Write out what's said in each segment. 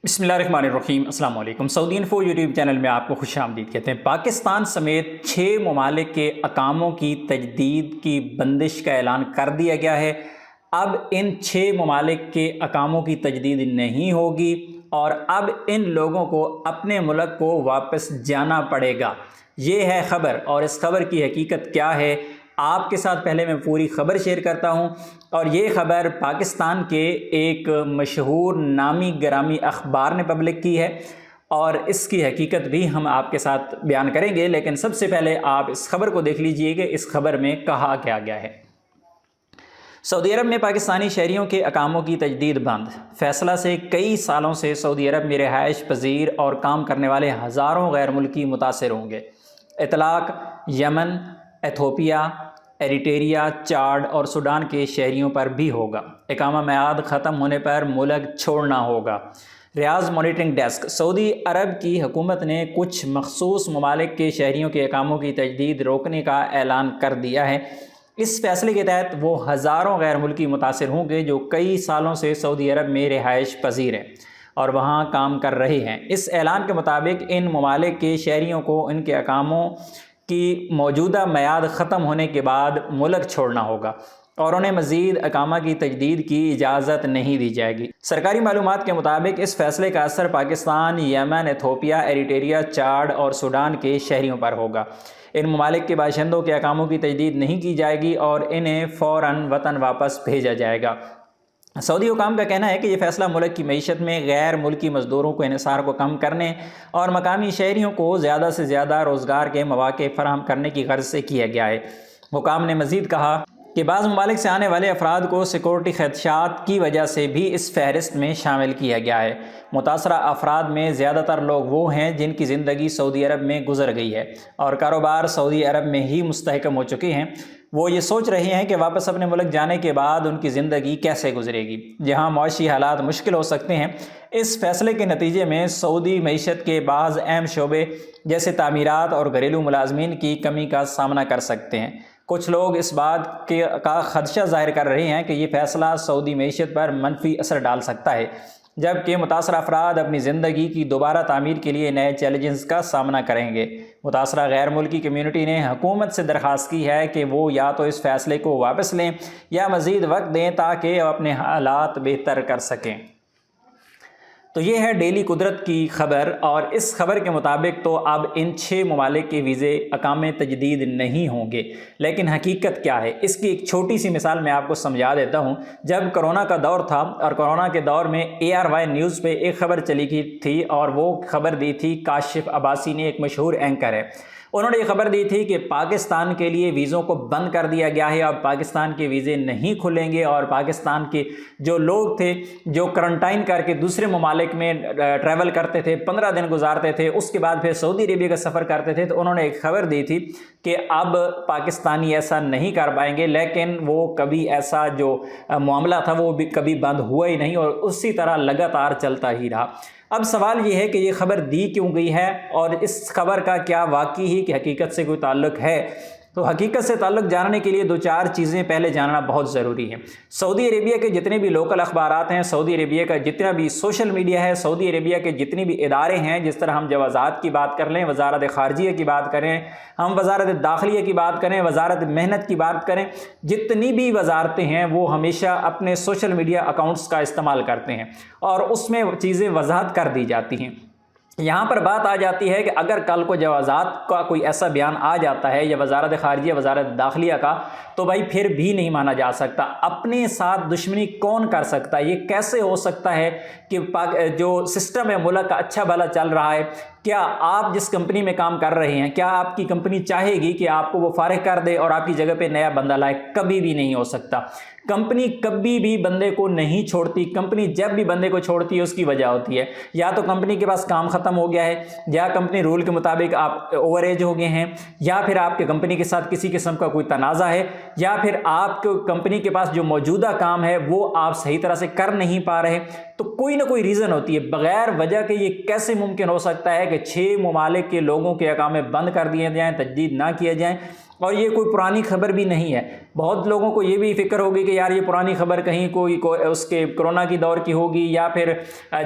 بسم اللہ الرحمن الرحیم۔ السلام علیکم۔ سعودی انفو یوٹیوب چینل میں آپ کو خوش آمدید کہتے ہیں۔ پاکستان سمیت 6 ممالک کے اقاموں کی تجدید کی بندش کا اعلان کر دیا گیا ہے۔ اب ان 6 ممالک کے اقاموں کی تجدید نہیں ہوگی اور اب ان لوگوں کو اپنے ملک کو واپس جانا پڑے گا۔ یہ ہے خبر، اور اس خبر کی حقیقت کیا ہے آپ کے ساتھ پہلے میں پوری خبر شیئر کرتا ہوں۔ اور یہ خبر پاکستان کے ایک مشہور نامی گرامی اخبار نے پبلک کی ہے، اور اس کی حقیقت بھی ہم آپ کے ساتھ بیان کریں گے، لیکن سب سے پہلے آپ اس خبر کو دیکھ لیجئے کہ اس خبر میں کہا کیا گیا ہے۔ سعودی عرب میں پاکستانی شہریوں کے اقاموں کی تجدید بند۔ فیصلہ سے کئی سالوں سے سعودی عرب میں رہائش پذیر اور کام کرنے والے ہزاروں غیر ملکی متاثر ہوں گے۔ اطلاق یمن، ایتھوپیا، ایریٹریا، چاڈ اور سوڈان کے شہریوں پر بھی ہوگا۔ اقامہ میعاد ختم ہونے پر ملک چھوڑنا ہوگا۔ ریاض مانیٹرنگ ڈیسک۔ سعودی عرب کی حکومت نے کچھ مخصوص ممالک کے شہریوں کے اقاموں کی تجدید روکنے کا اعلان کر دیا ہے۔ اس فیصلے کے تحت وہ ہزاروں غیر ملکی متاثر ہوں گے جو کئی سالوں سے سعودی عرب میں رہائش پذیر ہیں اور وہاں کام کر رہے ہیں۔ اس اعلان کے مطابق ان ممالک کے شہریوں کو ان کے اقاموں کی موجودہ میعاد ختم ہونے کے بعد ملک چھوڑنا ہوگا اور انہیں مزید اقامہ کی تجدید کی اجازت نہیں دی جائے گی۔ سرکاری معلومات کے مطابق اس فیصلے کا اثر پاکستان، یمن، ایتھوپیا، ایریٹریا، چاڈ اور سوڈان کے شہریوں پر ہوگا۔ ان ممالک کے باشندوں کے اقاموں کی تجدید نہیں کی جائے گی اور انہیں فوراً وطن واپس بھیجا جائے گا۔ سعودی حکام کا کہنا ہے کہ یہ فیصلہ ملک کی معیشت میں غیر ملکی مزدوروں کو انحصار کو کم کرنے اور مقامی شہریوں کو زیادہ سے زیادہ روزگار کے مواقع فراہم کرنے کی غرض سے کیا گیا ہے۔ حکام نے مزید کہا کہ بعض ممالک سے آنے والے افراد کو سیکورٹی خدشات کی وجہ سے بھی اس فہرست میں شامل کیا گیا ہے۔ متاثرہ افراد میں زیادہ تر لوگ وہ ہیں جن کی زندگی سعودی عرب میں گزر گئی ہے اور کاروبار سعودی عرب میں ہی مستحکم ہو چکے ہیں۔ وہ یہ سوچ رہے ہیں کہ واپس اپنے ملک جانے کے بعد ان کی زندگی کیسے گزرے گی، جہاں معاشی حالات مشکل ہو سکتے ہیں۔ اس فیصلے کے نتیجے میں سعودی معیشت کے بعض اہم شعبے جیسے تعمیرات اور گھریلو ملازمین کی کمی کا سامنا کر سکتے ہیں۔ کچھ لوگ اس بات کا خدشہ ظاہر کر رہے ہیں کہ یہ فیصلہ سعودی معیشت پر منفی اثر ڈال سکتا ہے، جبکہ متاثرہ افراد اپنی زندگی کی دوبارہ تعمیر کے لیے نئے چیلنجز کا سامنا کریں گے۔ متاثرہ غیر ملکی کمیونٹی نے حکومت سے درخواست کی ہے کہ وہ یا تو اس فیصلے کو واپس لیں یا مزید وقت دیں تاکہ اپنے حالات بہتر کر سکیں۔ تو یہ ہے ڈیلی قدرت کی خبر، اور اس خبر کے مطابق تو اب ان 6 ممالک کے ویزے اقامے تجدید نہیں ہوں گے، لیکن حقیقت کیا ہے اس کی ایک چھوٹی سی مثال میں آپ کو سمجھا دیتا ہوں۔ جب کرونا کا دور تھا اور کرونا کے دور میں ARY نیوز پہ ایک خبر چلی کی تھی، اور وہ خبر دی تھی کاشف عباسی نے، ایک مشہور اینکر ہے۔ انہوں نے یہ خبر دی تھی کہ پاکستان کے لیے ویزوں کو بند کر دیا گیا ہے، اب پاکستان کے ویزے نہیں کھلیں گے، اور پاکستان کے جو لوگ تھے جو کرنٹائن کر کے دوسرے ممالک میں ٹریول کرتے تھے، 15 دن گزارتے تھے، اس کے بعد پھر سعودی عربیہ کا سفر کرتے تھے، تو انہوں نے ایک خبر دی تھی کہ اب پاکستانی ایسا نہیں کر پائیں گے، لیکن وہ کبھی ایسا جو معاملہ تھا وہ بھی کبھی بند ہوا ہی نہیں اور اسی طرح لگاتار چلتا ہی رہا۔ اب سوال یہ ہے کہ یہ خبر دی کیوں گئی ہے، اور اس خبر کا کیا واقعی ہی کہ حقیقت سے کوئی تعلق ہے؟ تو حقیقت سے تعلق جاننے کے لیے 2-4 چیزیں پہلے جاننا بہت ضروری ہے۔ سعودی عربیہ کے جتنے بھی لوکل اخبارات ہیں، سعودی عربیہ کا جتنا بھی سوشل میڈیا ہے، سعودی عربیہ کے جتنے بھی ادارے ہیں، جس طرح ہم جوازات کی بات کر لیں، وزارت خارجیہ کی بات کریں، ہم وزارت داخلیہ کی بات کریں، وزارت محنت کی بات کریں، جتنی بھی وزارتیں ہیں وہ ہمیشہ اپنے سوشل میڈیا اکاؤنٹس کا استعمال کرتے ہیں اور اس میں چیزیں وضاحت کر دی جاتی ہیں۔ یہاں پر بات آ جاتی ہے کہ اگر کل کو جوازات کا کوئی ایسا بیان آ جاتا ہے یا وزارت خارجیہ، وزارت داخلیہ کا، تو بھائی پھر بھی نہیں مانا جا سکتا۔ اپنے ساتھ دشمنی کون کر سکتا ہے؟ یہ کیسے ہو سکتا ہے کہ جو سسٹم ہے ملک کا اچھا بھلا چل رہا ہے، کیا آپ جس کمپنی میں کام کر رہے ہیں، کیا آپ کی کمپنی چاہے گی کہ آپ کو وہ فارغ کر دے اور آپ کی جگہ پہ نیا بندہ لائے؟ کبھی بھی نہیں ہو سکتا۔ کمپنی کبھی بھی بندے کو نہیں چھوڑتی۔ کمپنی جب بھی بندے کو چھوڑتی ہے اس کی وجہ ہوتی ہے، یا تو کمپنی کے پاس کام ختم ہو گیا ہے، یا کمپنی رول کے مطابق آپ اوور ایج ہو گئے ہیں، یا پھر آپ کے کمپنی کے ساتھ کسی قسم کا کوئی تنازع ہے، یا پھر آپ کو کمپنی کے پاس جو موجودہ کام ہے وہ آپ صحیح طرح سے کر نہیں پا رہے۔ تو کوئی نہ کوئی ریزن ہوتی ہے. بغیر وجہ کہ یہ کیسے ممکن ہو سکتا ہے کہ 6 ممالک کے لوگوں کے اقامے بند کر دیے جائیں, تجدید نہ کیے جائیں؟ اور یہ کوئی پرانی خبر بھی نہیں ہے. بہت لوگوں کو یہ بھی فکر ہوگی کہ یار یہ پرانی خبر کہیں کوئی اس کے کرونا کی دور کی ہوگی, یا پھر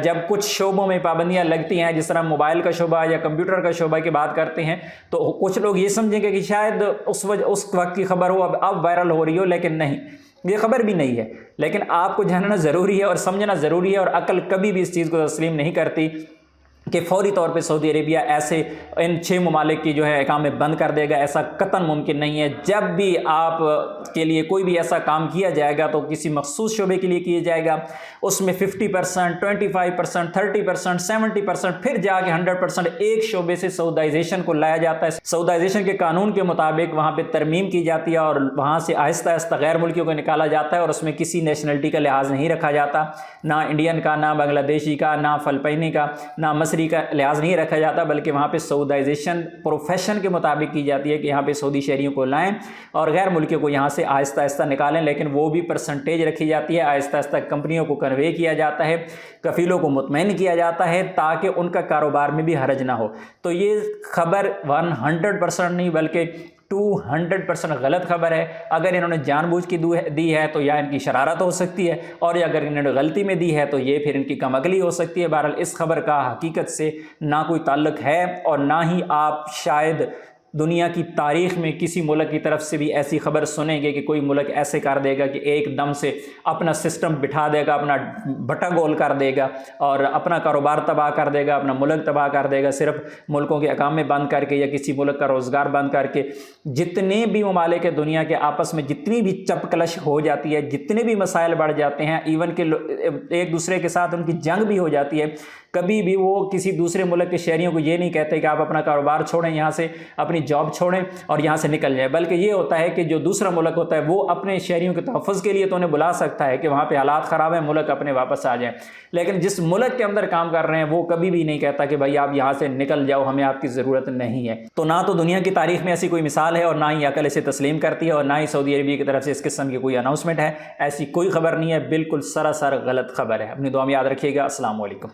جب کچھ شعبوں میں پابندیاں لگتی ہیں, جس طرح موبائل کا شعبہ یا کمپیوٹر کا شعبہ کی بات کرتے ہیں, تو کچھ لوگ یہ سمجھیں گے کہ شاید اس وقت کی خبر ہو, اب وائرل ہو رہی ہو. لیکن نہیں, یہ خبر بھی نہیں ہے. لیکن آپ کو جاننا ضروری ہے اور سمجھنا ضروری ہے, اور عقل کبھی بھی اس چیز کو تسلیم نہیں کرتی کہ فوری طور پہ سعودی عربیہ ایسے ان 6 ممالک کی جو ہے اقامے بند کر دے گا. ایسا قطعاً ممکن نہیں ہے. جب بھی آپ کے لیے کوئی بھی ایسا کام کیا جائے گا تو کسی مخصوص شعبے کے لیے کیا جائے گا, اس میں 50%, 25%, 30%, 70%, پھر جا کے 100% ایک شعبے سے سعودائزیشن کو لایا جاتا ہے. سعودائزیشن کے قانون کے مطابق وہاں پہ ترمیم کی جاتی ہے اور وہاں سے آہستہ آہستہ غیر ملکیوں کو نکالا جاتا ہے, اور اس میں کسی نیشنلٹی کا لحاظ نہیں رکھا جاتا, نہ انڈین کا, نہ بنگلہ دیشی کا, نہ فلپائنی کا, نہ مصری کا لحاظ نہیں رکھا جاتا, بلکہ وہاں پہ سعودائزیشن پروفیشن کے مطابق کی جاتی ہے کہ یہاں پہ سعودی شہریوں کو لائیں اور غیر ملکیوں کو یہاں سے آہستہ آہستہ نکالیں. لیکن وہ بھی پرسنٹیج رکھی جاتی ہے, آہستہ آہستہ کمپنیوں کو کنوے کیا جاتا ہے, کفیلوں کو مطمئن کیا جاتا ہے تاکہ ان کا کاروبار میں بھی حرج نہ ہو. تو یہ خبر 100% نہیں بلکہ 200% غلط خبر ہے. اگر انہوں نے جان بوجھ کی دی ہے تو یا ان کی شرارت ہو سکتی ہے, اور اگر انہوں نے غلطی میں دی ہے تو یہ پھر ان کی کم عقلی ہو سکتی ہے. بہرحال اس خبر کا حقیقت سے نہ کوئی تعلق ہے, اور نہ ہی آپ شاید دنیا کی تاریخ میں کسی ملک کی طرف سے بھی ایسی خبر سنیں گے کہ کوئی ملک ایسے کر دے گا کہ ایک دم سے اپنا سسٹم بٹھا دے گا, اپنا بٹا گول کر دے گا اور اپنا کاروبار تباہ کر دے گا, اپنا ملک تباہ کر دے گا, صرف ملکوں کے اقامے بند کر کے یا کسی ملک کا روزگار بند کر کے. جتنے بھی ممالک دنیا کے آپس میں جتنی بھی چپ کلش ہو جاتی ہے, جتنے بھی مسائل بڑھ جاتے ہیں, ایون کہ ایک دوسرے کے ساتھ ان کی جنگ بھی ہو جاتی ہے, کبھی بھی وہ کسی دوسرے ملک کے شہریوں کو یہ نہیں کہتے کہ آپ اپنا کاروبار چھوڑیں, یہاں سے اپنی جاب چھوڑیں اور یہاں سے نکل جائیں, بلکہ یہ ہوتا ہے کہ جو دوسرا ملک ہوتا ہے وہ اپنے شہریوں کے تحفظ کے لیے تو انہیں بلا سکتا ہے کہ وہاں پہ حالات خراب ہیں, ملک اپنے واپس آ جائیں. لیکن جس ملک کے اندر کام کر رہے ہیں وہ کبھی بھی نہیں کہتا کہ بھائی آپ یہاں سے نکل جاؤ, ہمیں آپ کی ضرورت نہیں ہے. تو نہ تو دنیا کی تاریخ میں ایسی کوئی مثال ہے, اور نہ ہی عقل اسے تسلیم کرتی ہے, اور نہ ہی سعودی عربیہ کی طرف سے اس قسم کی کوئی اناؤنسمنٹ ہے. ایسی کوئی خبر نہیں ہے, بالکل سراسر غلط خبر ہے. اپنی دعا میں یاد رکھیے گا. السلام علیکم.